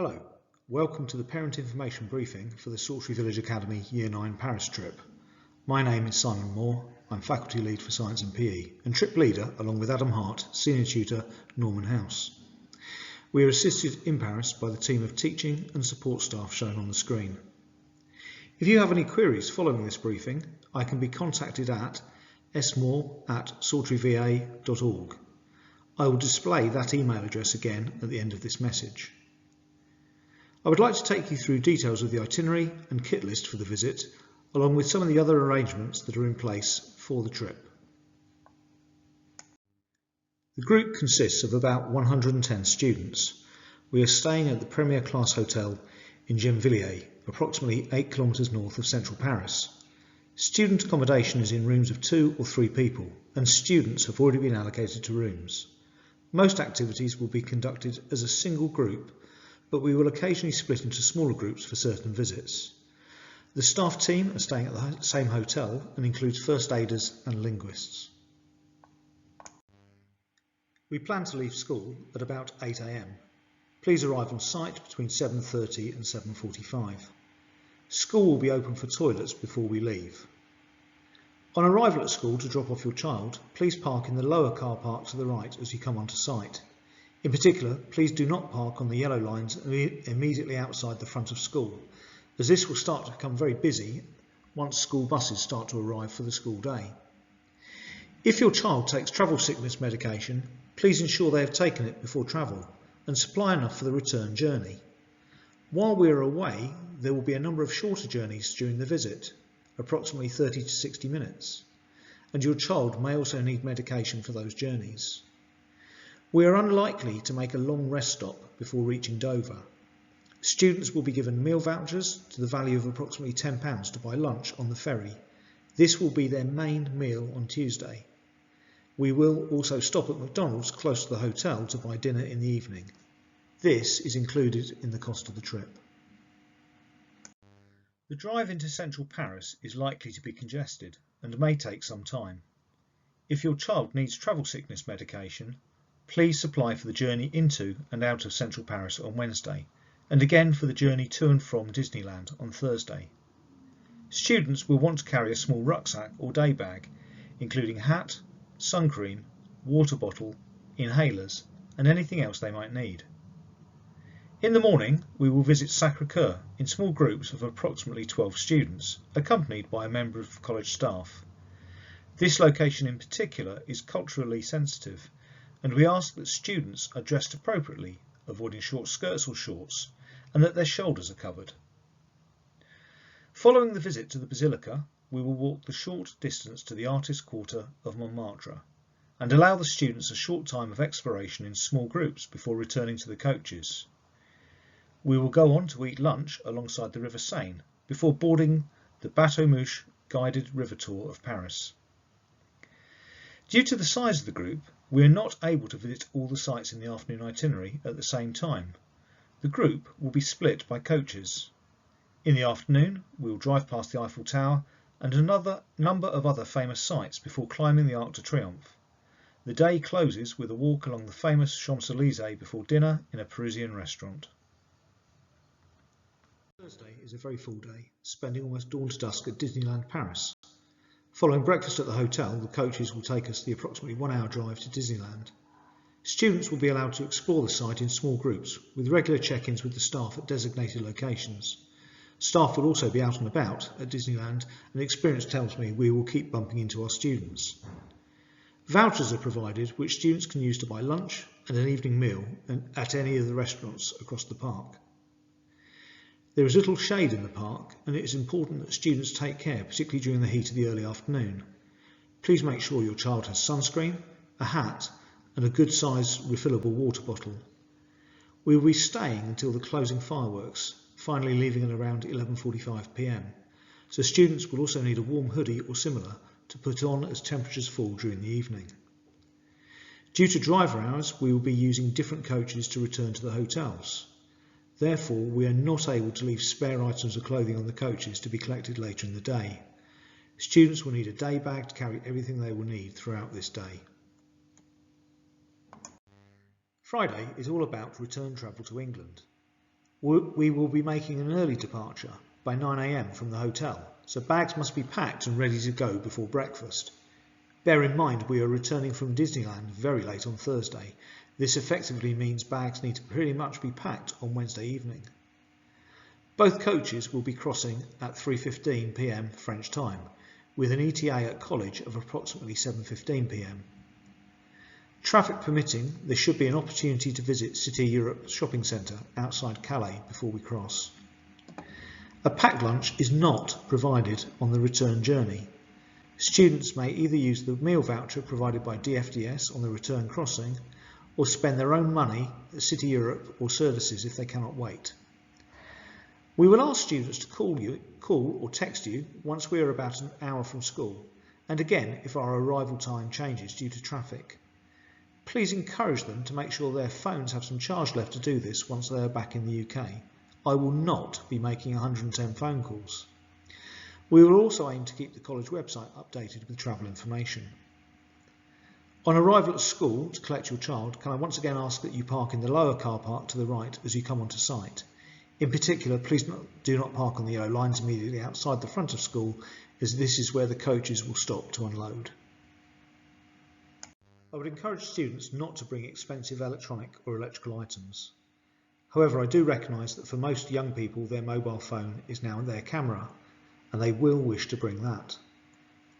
Hello, welcome to the Parent Information Briefing for the Sawtry Village Academy Year 9 Paris trip. My name is Simon Moore, I'm Faculty Lead for Science and PE and Trip Leader along with Adam Hart, Senior Tutor, Norman House. We are assisted in Paris by the team of teaching and support staff shown on the screen. If you have any queries following this briefing, I can be contacted at smore@sawtryva.org. I will display that email address again at the end of this message. I would like to take you through details of the itinerary and kit list for the visit, along with some of the other arrangements that are in place for the trip. The group consists of about 110 students. We are staying at the Premier Classe Hotel in Gennevilliers, approximately 8 kilometres north of central Paris. Student accommodation is in rooms of 2 or 3 people, and students have already been allocated to rooms. Most activities will be conducted as a single group, but we will occasionally split into smaller groups for certain visits. The staff team are staying at the same hotel and includes first aiders and linguists. We plan to leave school at about 8 AM. Please arrive on site between 7:30 and 7:45. School will be open for toilets before we leave. On arrival at school to drop off your child, please park in the lower car park to the right as you come onto site. In particular, please do not park on the yellow lines immediately outside the front of school, as this will start to become very busy once school buses start to arrive for the school day. If your child takes travel sickness medication, please ensure they have taken it before travel and supply enough for the return journey. While we are away, there will be a number of shorter journeys during the visit, approximately 30 to 60 minutes, and your child may also need medication for those journeys. We are unlikely to make a long rest stop before reaching Dover. Students will be given meal vouchers to the value of approximately £10 to buy lunch on the ferry. This will be their main meal on Tuesday. We will also stop at McDonald's close to the hotel to buy dinner in the evening. This is included in the cost of the trip. The drive into central Paris is likely to be congested and may take some time. If your child needs travel sickness medication, please supply for the journey into and out of central Paris on Wednesday, and again for the journey to and from Disneyland on Thursday. Students will want to carry a small rucksack or day bag, including hat, sun cream, water bottle, inhalers, and anything else they might need. In the morning, we will visit Sacré-Cœur in small groups of approximately 12 students, accompanied by a member of college staff. This location in particular is culturally sensitive, and we ask that students are dressed appropriately, avoiding short skirts or shorts, and that their shoulders are covered. Following the visit to the Basilica, we will walk the short distance to the artist quarter of Montmartre, and allow the students a short time of exploration in small groups before returning to the coaches. We will go on to eat lunch alongside the River Seine, before boarding the Bateau Mouche guided river tour of Paris. Due to the size of the group, we are not able to visit all the sites in the afternoon itinerary at the same time. The group will be split by coaches. In the afternoon, we will drive past the Eiffel Tower and another number of other famous sites before climbing the Arc de Triomphe. The day closes with a walk along the famous Champs-Élysées before dinner in a Parisian restaurant. Thursday is a very full day, spending almost dawn to dusk at Disneyland Paris. Following breakfast at the hotel, the coaches will take us the approximately 1 hour drive to Disneyland. Students will be allowed to explore the site in small groups, with regular check-ins with the staff at designated locations. Staff will also be out and about at Disneyland, and experience tells me we will keep bumping into our students. Vouchers are provided, which students can use to buy lunch and an evening meal at any of the restaurants across the park. There is little shade in the park, and it is important that students take care, particularly during the heat of the early afternoon. Please make sure your child has sunscreen, a hat, and a good sized refillable water bottle. We will be staying until the closing fireworks, finally leaving at around 11:45 PM, so students will also need a warm hoodie or similar to put on as temperatures fall during the evening. Due to driver hours, we will be using different coaches to return to the hotels. Therefore, we are not able to leave spare items of clothing on the coaches to be collected later in the day. Students will need a day bag to carry everything they will need throughout this day. Friday is all about return travel to England. We will be making an early departure by 9 AM from the hotel, so bags must be packed and ready to go before breakfast. Bear in mind we are returning from Disneyland very late on Thursday. This effectively means bags need to pretty much be packed on Wednesday evening. Both coaches will be crossing at 3:15 PM French time, with an ETA at college of approximately 7:15 PM. Traffic permitting, there should be an opportunity to visit City Europe shopping centre outside Calais before we cross. A packed lunch is not provided on the return journey. Students may either use the meal voucher provided by DFDS on the return crossing, or spend their own money at City Europe or services if they cannot wait. We will ask students to call or text you once we are about an hour from school, and again if our arrival time changes due to traffic. Please encourage them to make sure their phones have some charge left to do this once they are back in the UK. I will not be making 110 phone calls. We will also aim to keep the college website updated with travel information. On arrival at school to collect your child, can I once again ask that you park in the lower car park to the right as you come onto site. In particular, please do not park on the yellow lines immediately outside the front of school, as this is where the coaches will stop to unload. I would encourage students not to bring expensive electronic or electrical items. However, I do recognise that for most young people their mobile phone is now their camera, and they will wish to bring that.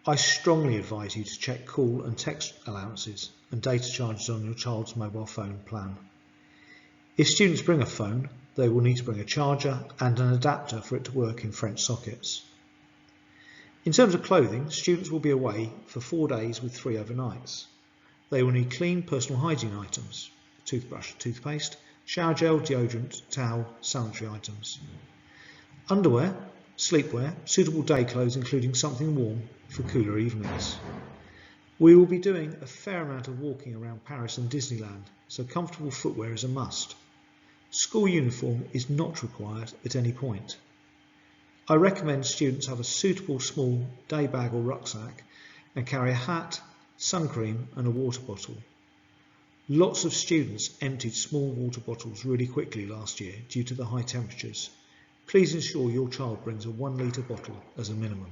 I strongly advise you to check call and text allowances and data charges on your child's mobile phone plan. If students bring a phone, they will need to bring a charger and an adapter for it to work in French sockets. In terms of clothing, students will be away for 4 days with 3 overnights. They will need clean personal hygiene items, toothbrush, toothpaste, shower gel, deodorant, towel, sanitary items. Underwear, sleepwear, suitable day clothes including something warm for cooler evenings. We will be doing a fair amount of walking around Paris and Disneyland, so comfortable footwear is a must. School uniform is not required at any point. I recommend students have a suitable small day bag or rucksack and carry a hat, sun cream and a water bottle. Lots of students emptied small water bottles really quickly last year due to the high temperatures. Please ensure your child brings a 1 litre bottle as a minimum.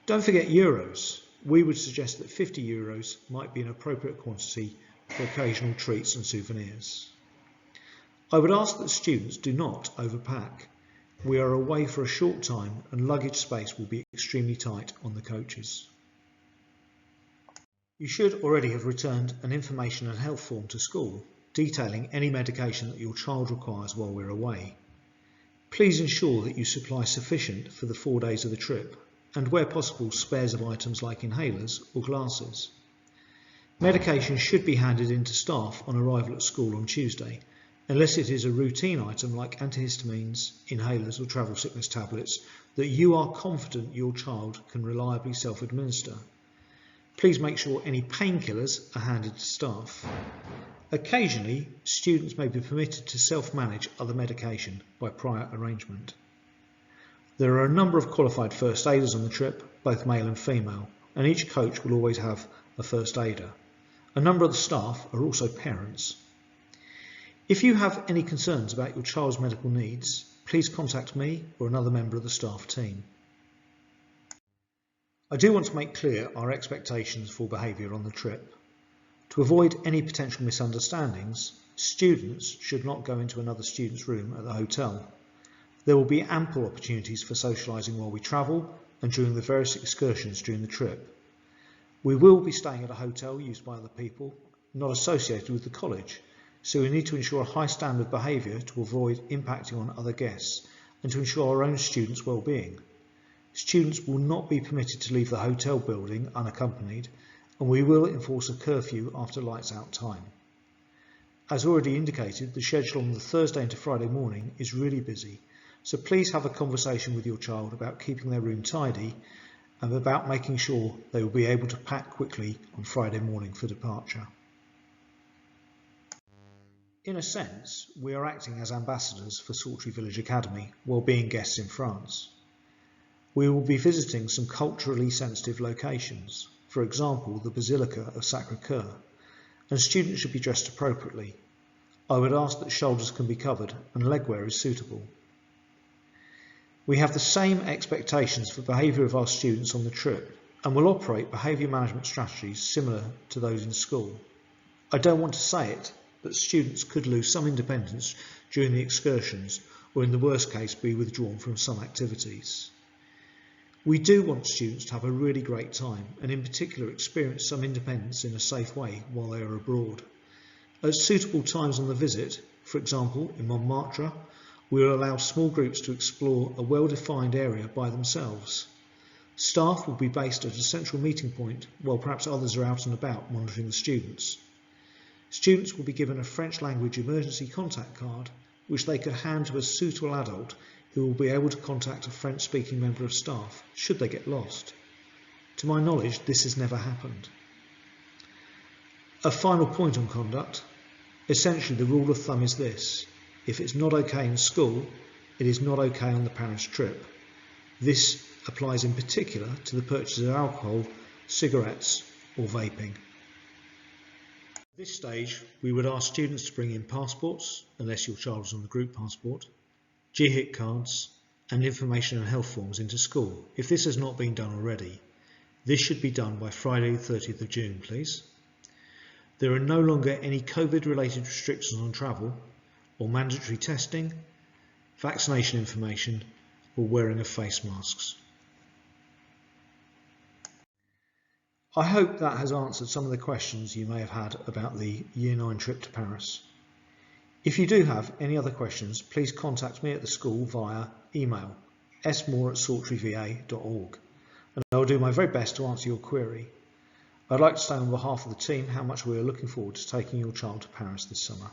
Don't forget euros. We would suggest that 50 euros might be an appropriate quantity for occasional treats and souvenirs. I would ask that students do not overpack. We are away for a short time and luggage space will be extremely tight on the coaches. You should already have returned an information and health form to school detailing any medication that your child requires while we're away. Please ensure that you supply sufficient for the 4 days of the trip and where possible spares of items like inhalers or glasses. Medication should be handed in to staff on arrival at school on Tuesday, unless it is a routine item like antihistamines, inhalers or travel sickness tablets that you are confident your child can reliably self-administer. Please make sure any painkillers are handed to staff. Occasionally, students may be permitted to self-manage other medication by prior arrangement. There are a number of qualified first aiders on the trip, both male and female, and each coach will always have a first aider. A number of the staff are also parents. If you have any concerns about your child's medical needs, please contact me or another member of the staff team. I do want to make clear our expectations for behaviour on the trip. To avoid any potential misunderstandings, students should not go into another student's room at the hotel. There will be ample opportunities for socialising while we travel and during the various excursions during the trip. We will be staying at a hotel used by other people, not associated with the college, so we need to ensure a high standard of behaviour to avoid impacting on other guests and to ensure our own students' well-being. Students will not be permitted to leave the hotel building unaccompanied, and we will enforce a curfew after lights out time. As already indicated, the schedule on the Thursday into Friday morning is really busy, so please have a conversation with your child about keeping their room tidy and about making sure they will be able to pack quickly on Friday morning for departure. In a sense, we are acting as ambassadors for Sawtry Village Academy while being guests in France. We will be visiting some culturally sensitive locations, for example the Basilica of Sacré-Cœur, and students should be dressed appropriately. I would ask that shoulders can be covered and legwear is suitable. We have the same expectations for behaviour of our students on the trip and will operate behaviour management strategies similar to those in school. I don't want to say it, but students could lose some independence during the excursions or in the worst case be withdrawn from some activities. We do want students to have a really great time and in particular experience some independence in a safe way while they are abroad. At suitable times on the visit, for example in Montmartre, we will allow small groups to explore a well-defined area by themselves. Staff will be based at a central meeting point while perhaps others are out and about monitoring the students. Students will be given a French language emergency contact card which they could hand to a suitable adult who will be able to contact a French-speaking member of staff should they get lost. To my knowledge, this has never happened. A final point on conduct. Essentially, the rule of thumb is this: if it's not okay in school, it is not okay on the Paris trip. This applies in particular to the purchase of alcohol, cigarettes or vaping. At this stage, we would ask students to bring in passports, unless your child is on the group passport, GHIT cards and information and health forms into school. If this has not been done already, this should be done by Friday the 30th of June, please. There are no longer any COVID-related restrictions on travel or mandatory testing, vaccination information or wearing of face masks. I hope that has answered some of the questions you may have had about the Year 9 trip to Paris. If you do have any other questions, please contact me at the school via email smore@sawtryva.org and I will do my very best to answer your query. I'd like to say on behalf of the team how much we are looking forward to taking your child to Paris this summer.